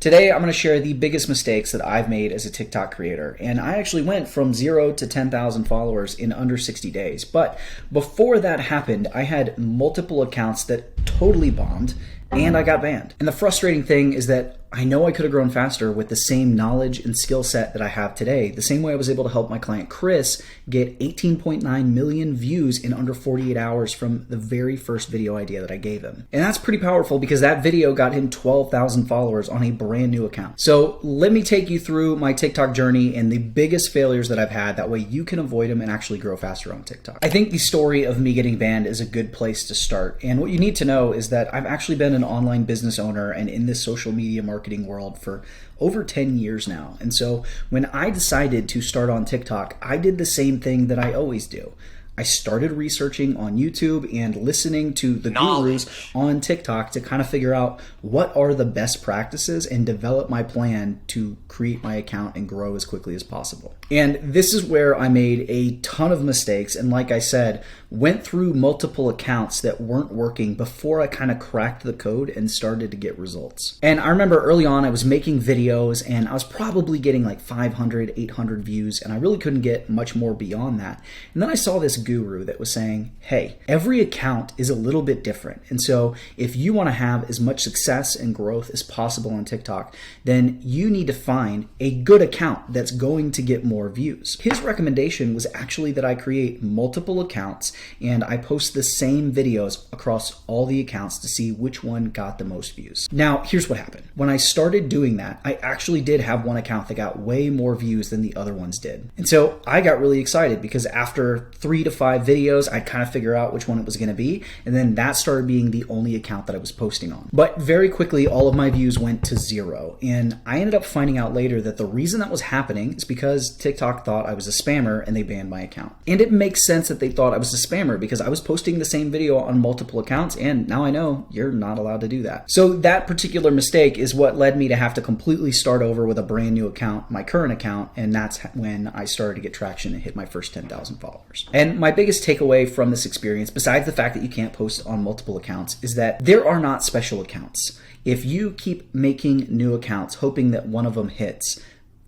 Today, I'm going to share the biggest mistakes that I've made as a TikTok creator. And I actually went from 0 to 10,000 followers in under 60 days. But before that happened, I had multiple accounts that totally bombed and I got banned. And the frustrating thing is that I know I could have grown faster with the same knowledge and skill set that I have today. The same way I was able to help my client Chris get 18.9 million views in under 48 hours from the very first video idea that I gave him. And that's pretty powerful because that video got him 12,000 followers on a brand new account. So let me take you through my TikTok journey and the biggest failures that I've had. That way you can avoid them and actually grow faster on TikTok. I think the story of me getting banned is a good place to start. And what you need to know is that I've actually been an online business owner and in this social media marketing world for over 10 years now. And so when I decided to start on TikTok, I did the same thing that I always do. I started researching on YouTube and listening to the gurus on TikTok to kind of figure out what are the best practices and develop my plan to create my account and grow as quickly as possible. And this is where I made a ton of mistakes. And like I said, went through multiple accounts that weren't working before I kind of cracked the code and started to get results. And I remember early on, I was making videos and I was probably getting like 500, 800 views. And I really couldn't get much more beyond that. And then I saw this guru that was saying, hey, every account is a little bit different. And so if you want to have as much success and growth as possible on TikTok, then you need to find a good account that's going to get more views. His recommendation was actually that I create multiple accounts and I post the same videos across all the accounts to see which one got the most views. Now, here's what happened. When I started doing that, I actually did have one account that got way more views than the other ones did. And so I got really excited because after 3 to 5 videos, I'd kind of figure out which one it was going to be. And then that started being the only account that I was posting on. But very quickly, all of my views went to 0. And I ended up finding out later that the reason that was happening is because TikTok thought I was a spammer and they banned my account. And it makes sense that they thought I was a spammer because I was posting the same video on multiple accounts. And now I know you're not allowed to do that. So that particular mistake is what led me to have to completely start over with a brand new account, my current account. And that's when I started to get traction and hit my first 10,000 followers. And my biggest takeaway from this experience, besides the fact that you can't post on multiple accounts, is that there are not special accounts. If you keep making new accounts hoping that one of them hits,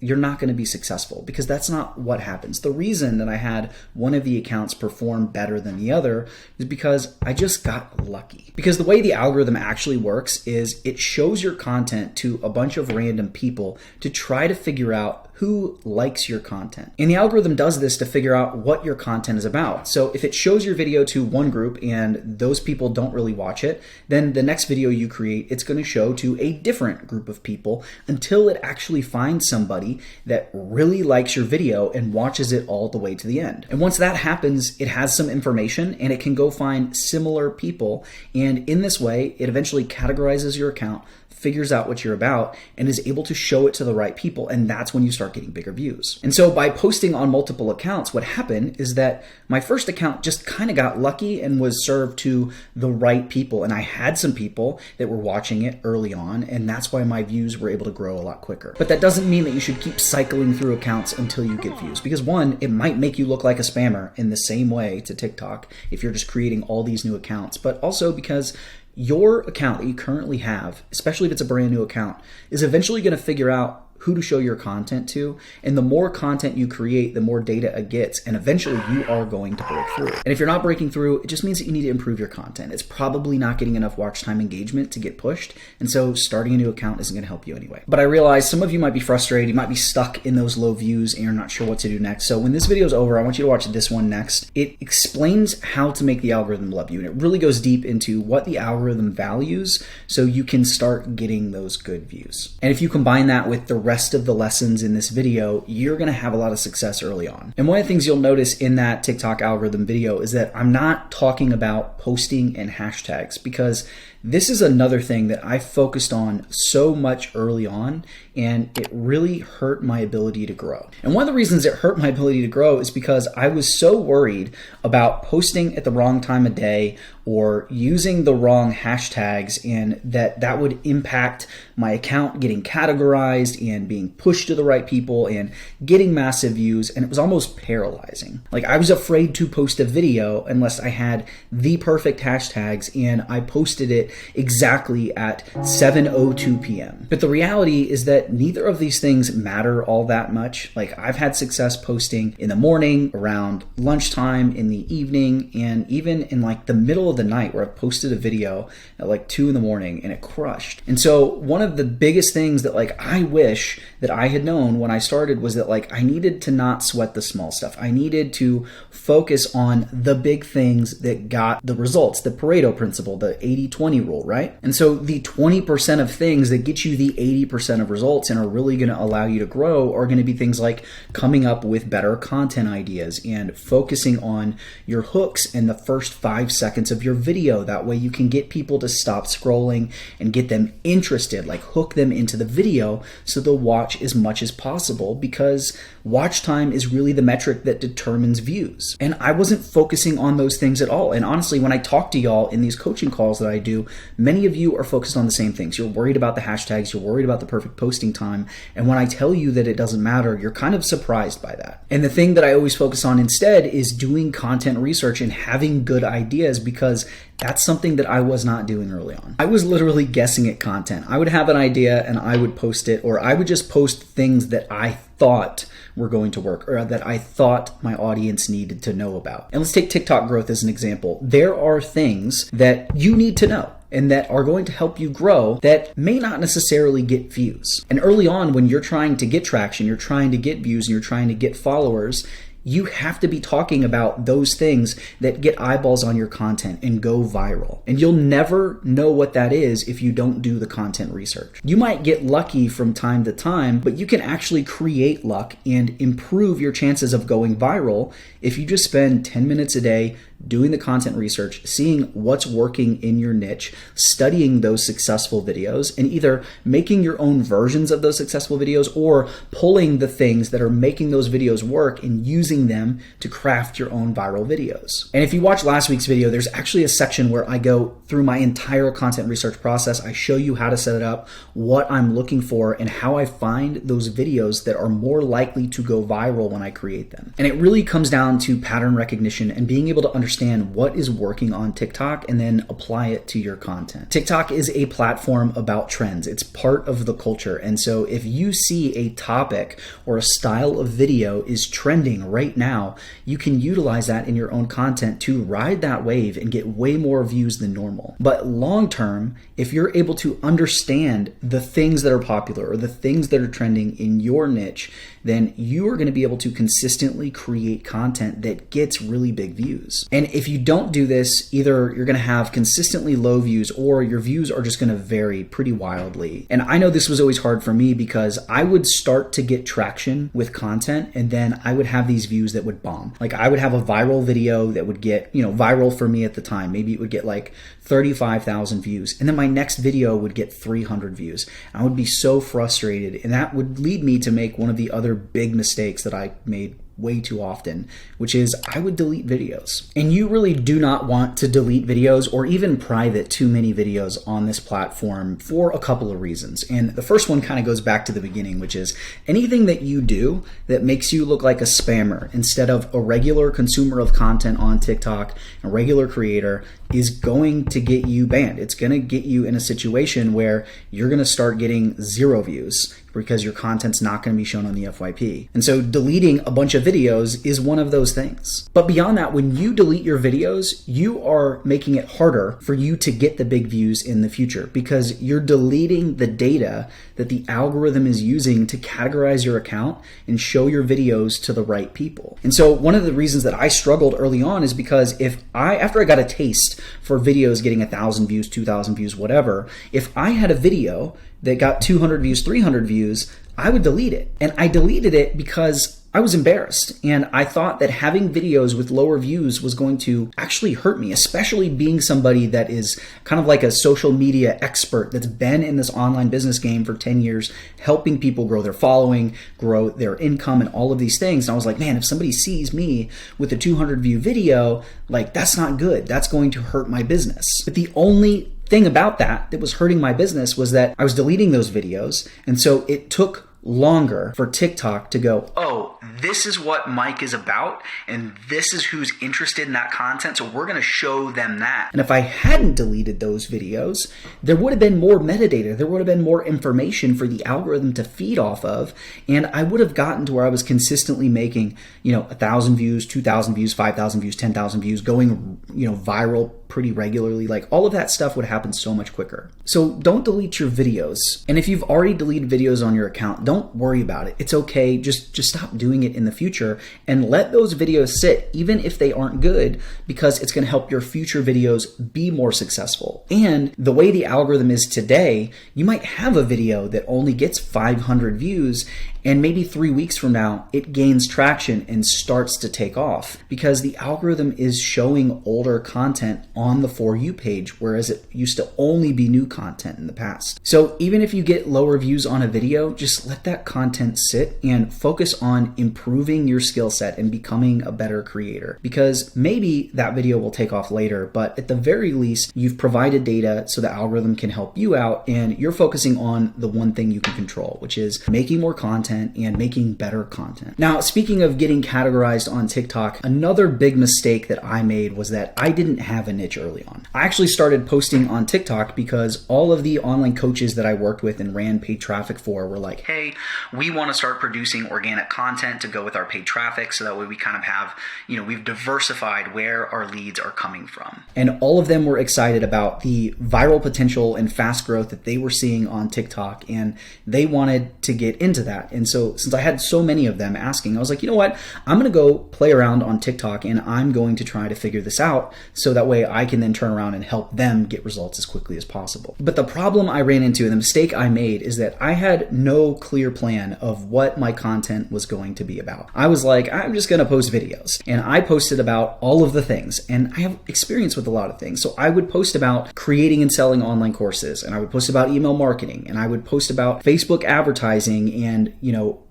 you're not going to be successful because that's not what happens. The reason that I had one of the accounts perform better than the other is because I just got lucky. Because the way the algorithm actually works is it shows your content to a bunch of random people to try to figure out who likes your content. And the algorithm does this to figure out what your content is about. So if it shows your video to one group and those people don't really watch it, then the next video you create, it's going to show to a different group of people until it actually finds somebody that really likes your video and watches it all the way to the end. And once that happens, it has some information and it can go find similar people. And in this way, it eventually categorizes your account, figures out what you're about, and is able to show it to the right people. And that's when you start getting bigger views. And so by posting on multiple accounts, what happened is that my first account just kind of got lucky and was served to the right people. And I had some people that were watching it early on, and that's why my views were able to grow a lot quicker. But that doesn't mean that you should keep cycling through accounts until you get views. Because one, it might make you look like a spammer in the same way to TikTok if you're just creating all these new accounts, but also because your account that you currently have, especially if it's a brand new account, is eventually going to figure out who to show your content to. And the more content you create, the more data it gets. And eventually you are going to break through. And if you're not breaking through, it just means that you need to improve your content. It's probably not getting enough watch time engagement to get pushed. And so starting a new account isn't going to help you anyway. But I realize some of you might be frustrated. You might be stuck in those low views and you're not sure what to do next. So when this video is over, I want you to watch this one next. It explains how to make the algorithm love you. And it really goes deep into what the algorithm values so you can start getting those good views. And if you combine that with the rest of the lessons in this video, you're going to have a lot of success early on. And one of the things you'll notice in that TikTok algorithm video is that I'm not talking about posting and hashtags, because this is another thing that I focused on so much early on, and it really hurt my ability to grow. And one of the reasons it hurt my ability to grow is because I was so worried about posting at the wrong time of day or using the wrong hashtags, and that would impact my account getting categorized and being pushed to the right people and getting massive views. And it was almost paralyzing. Like, I was afraid to post a video unless I had the perfect hashtags and I posted it it exactly at 7:02 p.m. But the reality is that neither of these things matter all that much. Like, I've had success posting in the morning, around lunchtime, in the evening, and even in like the middle of the night, where I've posted a video at like 2 in the morning and it crushed. And so one of the biggest things that like I wish that I had known when I started was that like I needed to not sweat the small stuff. I needed to focus on the big things that got the results, the Pareto principle, the 80-20 rule, right? And so the 20% of things that get you the 80% of results and are really going to allow you to grow are going to be things like coming up with better content ideas and focusing on your hooks in the first 5 seconds of your video. That way you can get people to stop scrolling and get them interested, like hook them into the video so they'll watch as much as possible, because watch time is really the metric that determines views. And I wasn't focusing on those things at all. And honestly, when I talk to y'all in these coaching calls that I do, many of you are focused on the same things. You're worried about the hashtags, you're worried about the perfect posting time. And when I tell you that it doesn't matter, you're kind of surprised by that. And the thing that I always focus on instead is doing content research and having good ideas, because that's something that I was not doing early on. I was literally guessing at content. I would have an idea and I would post it, or I would just post things that I thought were going to work, or that I thought my audience needed to know about. And let's take TikTok growth as an example. There are things that you need to know and that are going to help you grow that may not necessarily get views. And early on, when you're trying to get traction, you're trying to get views, and you're trying to get followers, you have to be talking about those things that get eyeballs on your content and go viral. And you'll never know what that is if you don't do the content research. You might get lucky from time to time, but you can actually create luck and improve your chances of going viral if you just spend 10 minutes a day doing the content research, seeing what's working in your niche, studying those successful videos, and either making your own versions of those successful videos or pulling the things that are making those videos work and using them to craft your own viral videos. And if you watch last week's video, there's actually a section where I go through my entire content research process. I show you how to set it up, what I'm looking for, and how I find those videos that are more likely to go viral when I create them. And it really comes down to pattern recognition and being able to understand what is working on TikTok and then apply it to your content. TikTok is a platform about trends. It's part of the culture. And so if you see a topic or a style of video is trending right now, you can utilize that in your own content to ride that wave and get way more views than normal. But long term, if you're able to understand the things that are popular or the things that are trending in your niche, then you are going to be able to consistently create content that gets really big views. And if you don't do this, either you're going to have consistently low views or your views are just going to vary pretty wildly. And I know this was always hard for me because I would start to get traction with content and then I would have these views that would bomb. Like, I would have a viral video that would get, viral for me at the time. Maybe it would get like 35,000 views. And then my next video would get 300 views. I would be so frustrated. And that would lead me to make one of the other big mistakes that I made way too often, which is I would delete videos. And you really do not want to delete videos or even private too many videos on this platform for a couple of reasons. And the first one kind of goes back to the beginning, which is anything that you do that makes you look like a spammer instead of a regular consumer of content on TikTok, a regular creator, is going to get you banned. It's going to get you in a situation where you're going to start getting 0 views because your content's not going to be shown on the FYP. And so deleting a bunch of videos is one of those things. But beyond that, when you delete your videos, you are making it harder for you to get the big views in the future because you're deleting the data that the algorithm is using to categorize your account and show your videos to the right people. And so one of the reasons that I struggled early on is because after I got a taste for videos getting 1,000 views, 2,000 views, whatever, if I had a video that got 200 views, 300 views, I would delete it. And I deleted it because I was embarrassed and I thought that having videos with lower views was going to actually hurt me, especially being somebody that is kind of like a social media expert that's been in this online business game for 10 years, helping people grow their following, grow their income and all of these things. And I was like, man, if somebody sees me with a 200 view video, like that's not good. That's going to hurt my business. But the only thing about that was hurting my business was that I was deleting those videos. And so it took longer for TikTok to go, oh, this is what Mike is about, and this is who's interested in that content, so we're going to show them that. And if I hadn't deleted those videos, there would have been more metadata, there would have been more information for the algorithm to feed off of, and I would have gotten to where I was consistently making, 1,000 views, 2,000 views, 5,000 views, 10,000 views, going, viral pretty regularly. Like, all of that stuff would happen so much quicker. So don't delete your videos. And if you've already deleted videos on your account, don't worry about it. It's okay. Just stop doing it in the future and let those videos sit, even if they aren't good, because it's going to help your future videos be more successful. And the way the algorithm is today, you might have a video that only gets 500 views, and maybe 3 weeks from now, it gains traction and starts to take off because the algorithm is showing older content on the For You page, whereas it used to only be new content in the past. So even if you get lower views on a video, just let that content sit and focus on improving your skill set and becoming a better creator, because maybe that video will take off later, but at the very least, you've provided data so the algorithm can help you out, and you're focusing on the one thing you can control, which is making more content and making better content. Now, speaking of getting categorized on TikTok, another big mistake that I made was that I didn't have a niche early on. I actually started posting on TikTok because all of the online coaches that I worked with and ran paid traffic for were like, hey, we want to start producing organic content to go with our paid traffic, so that way we kind of have, we've diversified where our leads are coming from. And all of them were excited about the viral potential and fast growth that they were seeing on TikTok, and they wanted to get into that. And so since I had so many of them asking, I was like, you know what? I'm going to go play around on TikTok and I'm going to try to figure this out so that way I can then turn around and help them get results as quickly as possible. But the problem I ran into and the mistake I made is that I had no clear plan of what my content was going to be about. I was like, I'm just going to post videos, and I posted about all of the things, and I have experience with a lot of things. So I would post about creating and selling online courses, and I would post about email marketing, and I would post about Facebook advertising and,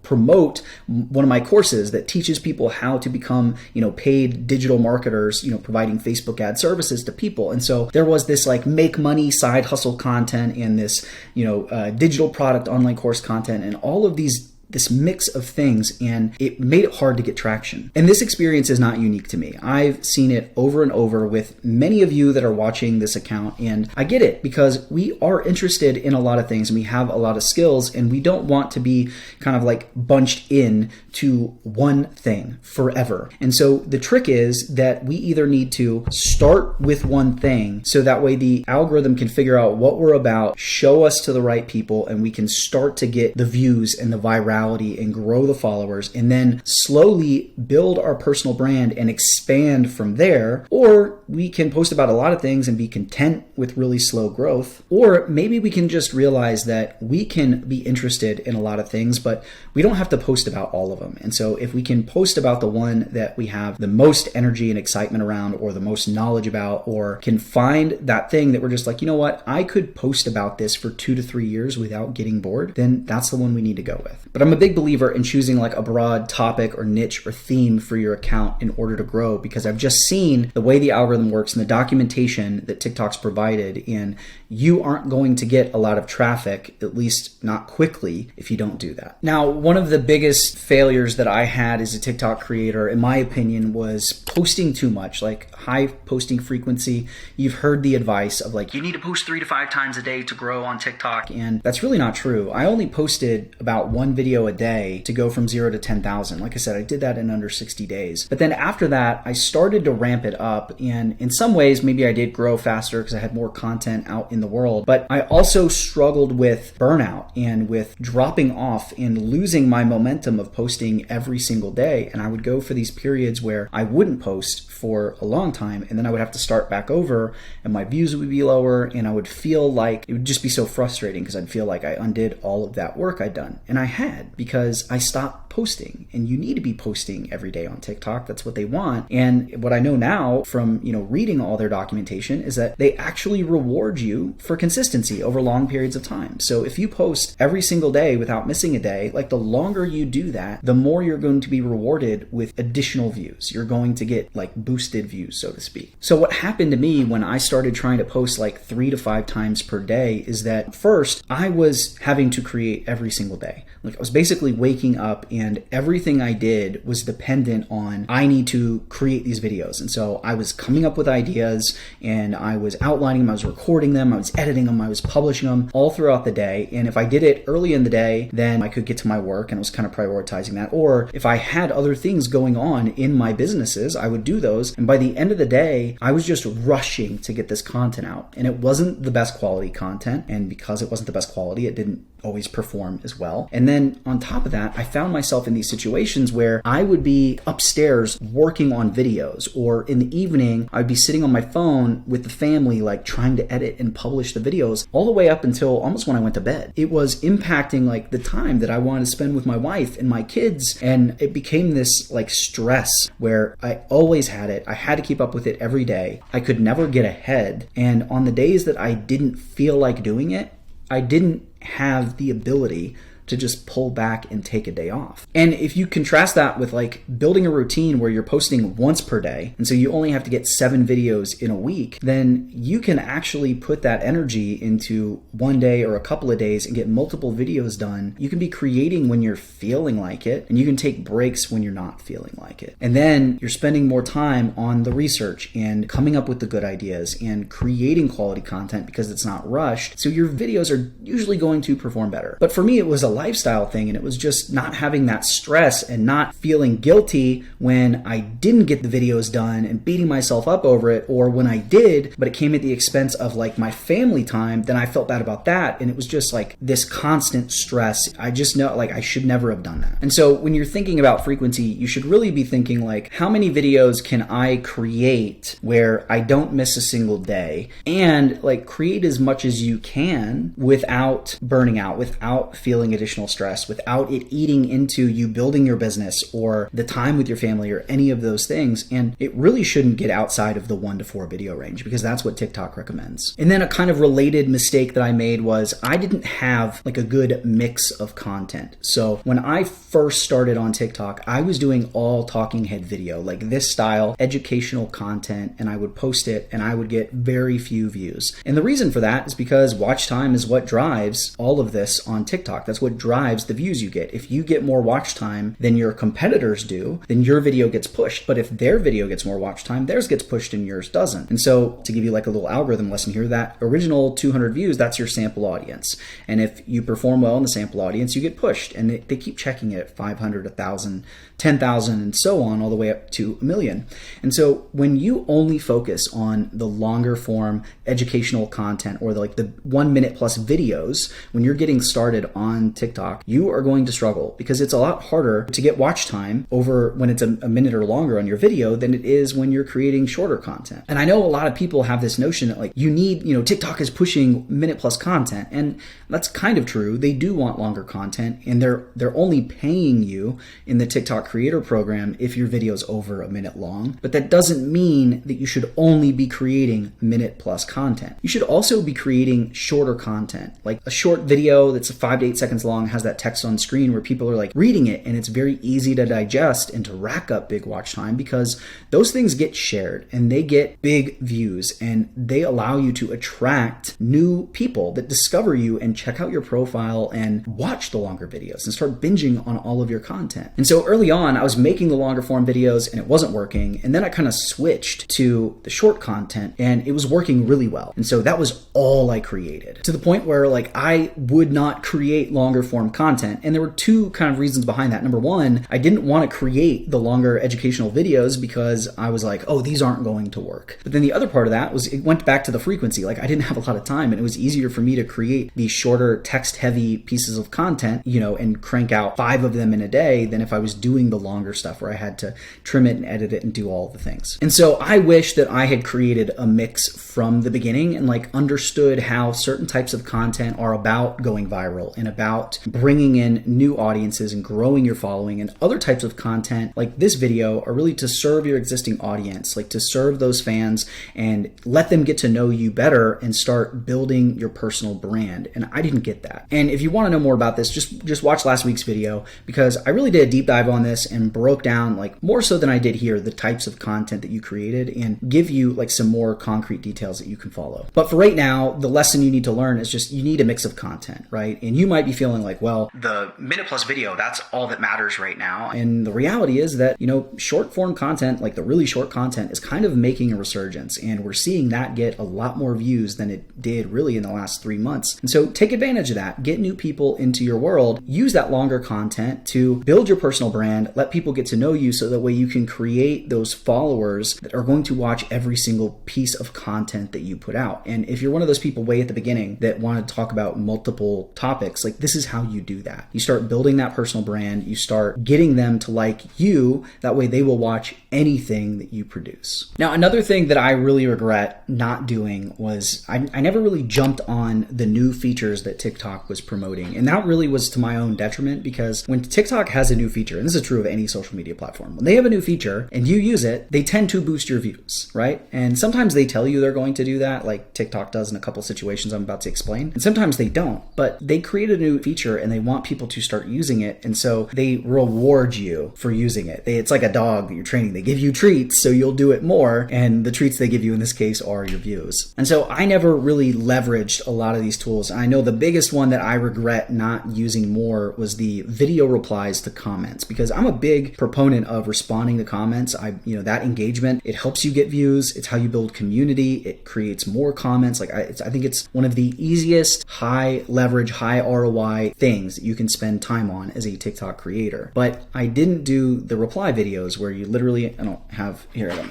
promote one of my courses that teaches people how to become, paid digital marketers, providing Facebook ad services to people. And so there was this like make money side hustle content and this, digital product online course content and all of this mix of things, and it made it hard to get traction. And this experience is not unique to me. I've seen it over and over with many of you that are watching this account, and I get it because we are interested in a lot of things and we have a lot of skills, and we don't want to be kind of like bunched in to one thing forever. And so the trick is that we either need to start with one thing so that way the algorithm can figure out what we're about, show us to the right people, and we can start to get the views and the virality and grow the followers, and then slowly build our personal brand and expand from there. Or we can post about a lot of things and be content with really slow growth. Or maybe we can just realize that we can be interested in a lot of things, but we don't have to post about all of them. And so if we can post about the one that we have the most energy and excitement around, or the most knowledge about, or can find that thing that we're just like, you know what, I could post about this for 2 to 3 years without getting bored, then that's the one we need to go with. But I'm a big believer in choosing like a broad topic or niche or theme for your account in order to grow, because I've just seen the way the algorithm works and the documentation that TikTok's provided, and you aren't going to get a lot of traffic, at least not quickly, if you don't do that. Now, one of the biggest failures that I had as a TikTok creator, in my opinion, was posting too much, like high posting frequency. You've heard the advice of like, you need to post 3 to 5 times a day to grow on TikTok, and that's really not true. I only posted about one video a day to go from 0 to 10,000. Like I said, I did that in under 60 days. But then after that, I started to ramp it up, and in some ways, maybe I did grow faster because I had more content out in the world, but I also struggled with burnout and with dropping off and losing my momentum of posting every single day. And I would go for these periods where I wouldn't post for a long time, and then I would have to start back over, and my views would be lower, and I would feel like it would just be so frustrating because I'd feel like I undid all of that work I'd done. And I had, because I stopped posting. And you need to be posting every day on TikTok. That's what they want. And what I know now from, reading all their documentation is that they actually reward you for consistency over long periods of time. So if you post every single day without missing a day, like the longer you do that, the more you're going to be rewarded with additional views. You're going to get like boosted views, so to speak. So what happened to me when I started trying to post like 3 to 5 times per day is that first I was having to create every single day. Like I was basically waking up and everything I did was dependent on, I need to create these videos. And so I was coming up with ideas and I was outlining them, I was recording them, I was editing them, I was publishing them all throughout the day. And if I did it early in the day, then I could get to my work and I was kind of prioritizing that. Or if I had other things going on in my businesses, I would do those. And by the end of the day, I was just rushing to get this content out. And it wasn't the best quality content. And because it wasn't the best quality, it didn't always perform as well. And then on top of that, I found myself in these situations where I would be upstairs working on videos, or in the evening, I'd be sitting on my phone with the family, like trying to edit and publish the videos all the way up until almost when I went to bed. It was impacting like the time that I wanted to spend with my wife and my kids. And it became this like stress where I always had it. I had to keep up with it every day. I could never get ahead. And on the days that I didn't feel like doing it, I didn't have the ability to just pull back and take a day off. And if you contrast that with like building a routine where you're posting once per day, and so you only have to get 7 videos in a week, then you can actually put that energy into one day or a couple of days and get multiple videos done. You can be creating when you're feeling like it, and you can take breaks when you're not feeling like it. And then you're spending more time on the research and coming up with the good ideas and creating quality content because it's not rushed. So your videos are usually going to perform better. But for me, it was a lifestyle thing, and it was just not having that stress and not feeling guilty when I didn't get the videos done and beating myself up over it, or when I did but it came at the expense of like my family time, then I felt bad about that. And it was just like this constant stress. I just know like I should never have done that. And so when you're thinking about frequency, you should really be thinking like, how many videos can I create where I don't miss a single day, and like create as much as you can without burning out, without feeling additional stress, without it eating into you building your business or the time with your family or any of those things. And it really shouldn't get outside of the 1 to 4 video range, because that's what TikTok recommends. And then a kind of related mistake that I made was I didn't have like a good mix of content. So when I first started on TikTok, I was doing all talking head video, like this style, educational content, and I would post it and I would get very few views. And the reason for that is because watch time is what drives all of this on TikTok. That's what drives the views you get. If you get more watch time than your competitors do, then your video gets pushed. But if their video gets more watch time, theirs gets pushed and yours doesn't. And so to give you like a little algorithm lesson here, that original 200 views, that's your sample audience. And if you perform well in the sample audience, you get pushed, and they keep checking it at 500, 1,000, 10,000, and so on, all the way up to 1 million. And so when you only focus on the longer form educational content, or the 1 minute plus videos, when you're getting started on TikTok, you are going to struggle, because it's a lot harder to get watch time over when it's a minute or longer on your video than it is when you're creating shorter content. And I know a lot of people have this notion that like you need, TikTok is pushing minute plus content, and that's kind of true. They do want longer content, and they're only paying you in the TikTok creator program if your video is over a minute long. But that doesn't mean that you should only be creating minute plus content. You should also be creating shorter content, like a short video that's 5 to 8 seconds long, has that text on screen where people are like reading it, and it's very easy to digest and to rack up big watch time, because those things get shared and they get big views, and they allow you to attract new people that discover you and check out your profile and watch the longer videos and start binging on all of your content. And so early on, I was making the longer form videos and it wasn't working. And then I kind of switched to the short content, and it was working really well. And so that was all I created, to the point where like I would not create longer form content. And there were two kind of reasons behind that. Number one, I didn't want to create the longer educational videos because I was like, oh, these aren't going to work. But then the other part of that was it went back to the frequency. Like I didn't have a lot of time, and it was easier for me to create these shorter text heavy pieces of content, and crank out 5 of them in a day than if I was doing the longer stuff where I had to trim it and edit it and do all the things. And so I wish that I had created a mix from the beginning and like understood how certain types of content are about going viral and about bringing in new audiences and growing your following, and other types of content like this video are really to serve your existing audience, like to serve those fans and let them get to know you better and start building your personal brand. And I didn't get that. And if you want to know more about this, just watch last week's video, because I really did a deep dive on this and broke down, like more so than I did here, the types of content that you created and give you like some more concrete details that you can follow. But for right now, the lesson you need to learn is just you need a mix of content, right? And you might be feeling feeling like, well, the minute plus video, that's all that matters right now. And the reality is that, short form content, like the really short content, is kind of making a resurgence. And we're seeing that get a lot more views than it did really in the last 3 months. And so take advantage of that. Get new people into your world. Use that longer content to build your personal brand. Let people get to know you so that way you can create those followers that are going to watch every single piece of content that you put out. And if you're one of those people way at the beginning that want to talk about multiple topics, like this is how you do that. You start building that personal brand. You start getting them to like you. That way they will watch anything that you produce. Now, another thing that I really regret not doing was I never really jumped on the new features that TikTok was promoting. And that really was to my own detriment, because when TikTok has a new feature, and this is true of any social media platform, when they have a new feature and you use it, they tend to boost your views, right? And sometimes they tell you they're going to do that, like TikTok does in a couple situations I'm about to explain. And sometimes they don't, but they create a new feature and they want people to start using it. And so they reward you for using it. It's like a dog that you're training. They give you treats so you'll do it more. And the treats they give you in this case are your views. And so I never really leveraged a lot of these tools. I know the biggest one that I regret not using more was the video replies to comments, because I'm a big proponent of responding to comments. That engagement, it helps you get views. It's how you build community. It creates more comments. I think it's one of the easiest high leverage, high ROI things that you can spend time on as a TikTok creator. But I didn't do the reply videos where you literally, I got my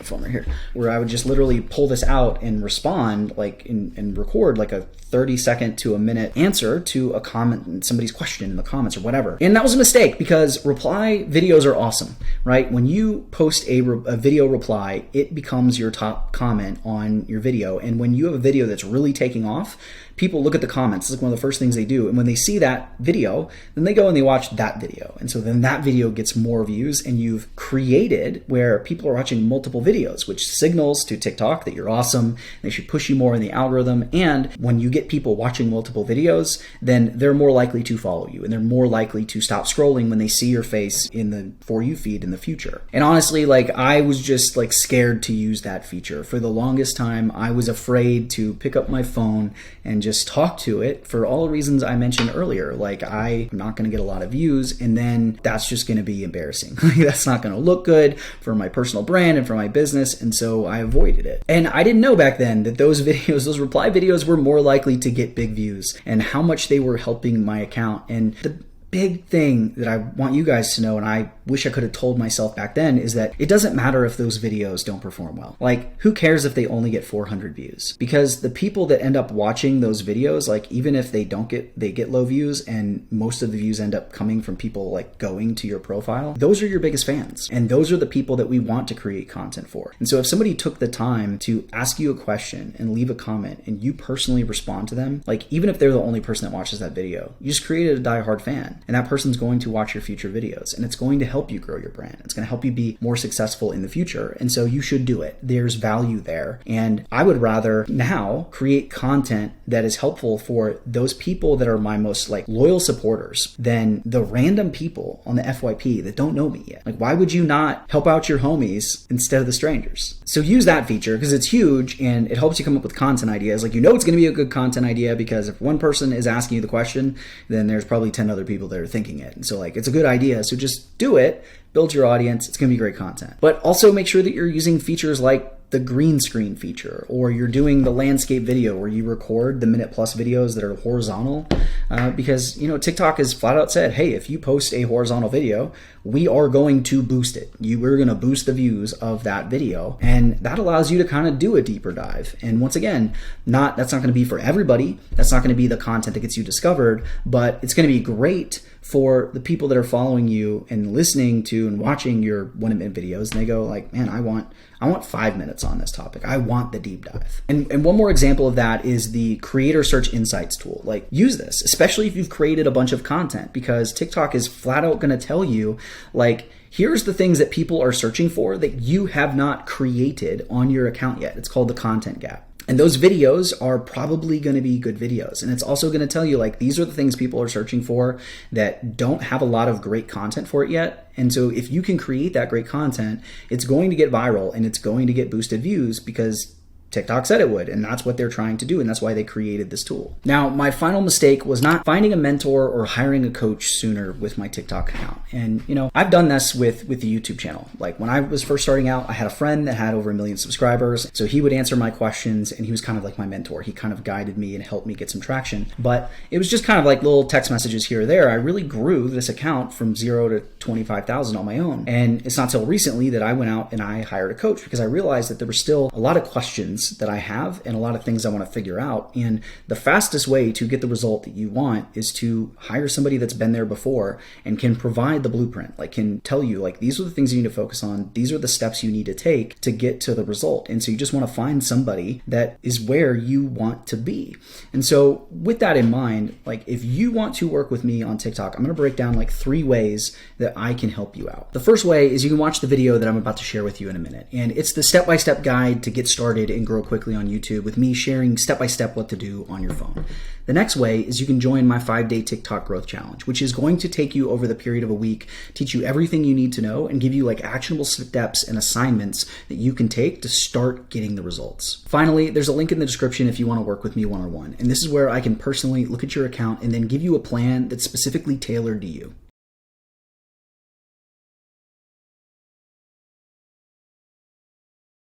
phone right here, where I would just literally pull this out and respond and record like a 30-second to a minute answer to a comment, somebody's question in the comments or whatever. And that was a mistake, because reply videos are awesome, right? When you post a video reply, it becomes your top comment on your video. And when you have a video that's really taking off, people look at the comments. It's like one of the first things they do. And when they see that video, then they go and they watch that video. And so then that video gets more views, and you've created where people are watching multiple videos, which signals to TikTok that you're awesome. They should push you more in the algorithm. And when you get people watching multiple videos, then they're more likely to follow you, and they're more likely to stop scrolling when they see your face in the For You feed in the future. And honestly, I was just scared to use that feature. For the longest time, I was afraid to pick up my phone and just talk to it for all the reasons I mentioned earlier. I'm not going to get a lot of views, and then that's just going to be embarrassing. That's not going to look good for my personal brand and for my business, and so I avoided it. And I didn't know back then that those reply videos were more likely to get big views, and how much they were helping my account. And the big thing that I want you guys to know, and I wish I could have told myself back then, is that it doesn't matter if those videos don't perform well. Who cares if they only get 400 views? Because the people that end up watching those videos, even if they get low views, and most of the views end up coming from people going to your profile, those are your biggest fans. And those are the people that we want to create content for. And so if somebody took the time to ask you a question and leave a comment, and you personally respond to them, even if they're the only person that watches that video, you just created a diehard fan. And that person's going to watch your future videos, and it's going to help you grow your brand. It's going to help you be more successful in the future. And so you should do it. There's value there. And I would rather now create content that is helpful for those people that are my most loyal supporters than the random people on the FYP that don't know me yet. Why would you not help out your homies instead of the strangers? So use that feature, because it's huge and it helps you come up with content ideas. It's going to be a good content idea, because if one person is asking you the question, then there's probably 10 other people that are thinking it. And so it's a good idea. So just do it, build your audience. It's going to be great content. But also make sure that you're using features like the green screen feature, or you're doing the landscape video where you record the minute plus videos that are horizontal, because TikTok has flat out said, hey, if you post a horizontal video, we are going to boost it. We're going to boost the views of that video, and that allows you to kind of do a deeper dive. And once again, that's not going to be for everybody. That's not going to be the content that gets you discovered, but it's going to be great for the people that are following you and listening to and watching your 1 minute videos, and they go man, I want 5 minutes on this topic. I want the deep dive. And one more example of that is the Creator Search Insights tool. Use this, especially if you've created a bunch of content, because TikTok is flat out going to tell you, here's the things that people are searching for that you have not created on your account yet. It's called the content gap. And those videos are probably going to be good videos. And it's also going to tell you these are the things people are searching for that don't have a lot of great content for it yet. And so if you can create that great content, it's going to get viral and it's going to get boosted views, because TikTok said it would, and that's what they're trying to do, and that's why they created this tool. Now, my final mistake was not finding a mentor or hiring a coach sooner with my TikTok account. And, I've done this with the YouTube channel. Like when I was first starting out, I had a friend that had over 1 million subscribers, so he would answer my questions, and he was kind of like my mentor. He kind of guided me and helped me get some traction. But it was just kind of like little text messages here or there. I really grew this account from 0 to 25,000 on my own. And it's not till recently that I went out and I hired a coach, because I realized that there were still a lot of questions that I have and a lot of things I want to figure out. And the fastest way to get the result that you want is to hire somebody that's been there before and can provide the blueprint, like can tell you, like, these are the things you need to focus on. These are the steps you need to take to get to the result. And so you just want to find somebody that is where you want to be. And so with that in mind, like if you want to work with me on TikTok, I'm going to break down like 3 ways that I can help you out. The first way is you can watch the video that I'm about to share with you in a minute. And it's the step-by-step guide to get started and grow quickly on YouTube, with me sharing step-by-step what to do on your phone. The next way is you can join my 5-day TikTok growth challenge, which is going to take you over the period of a week, teach you everything you need to know, and give you like actionable steps and assignments that you can take to start getting the results. Finally, there's a link in the description if you want to work with me one-on-one. And this is where I can personally look at your account and then give you a plan that's specifically tailored to you.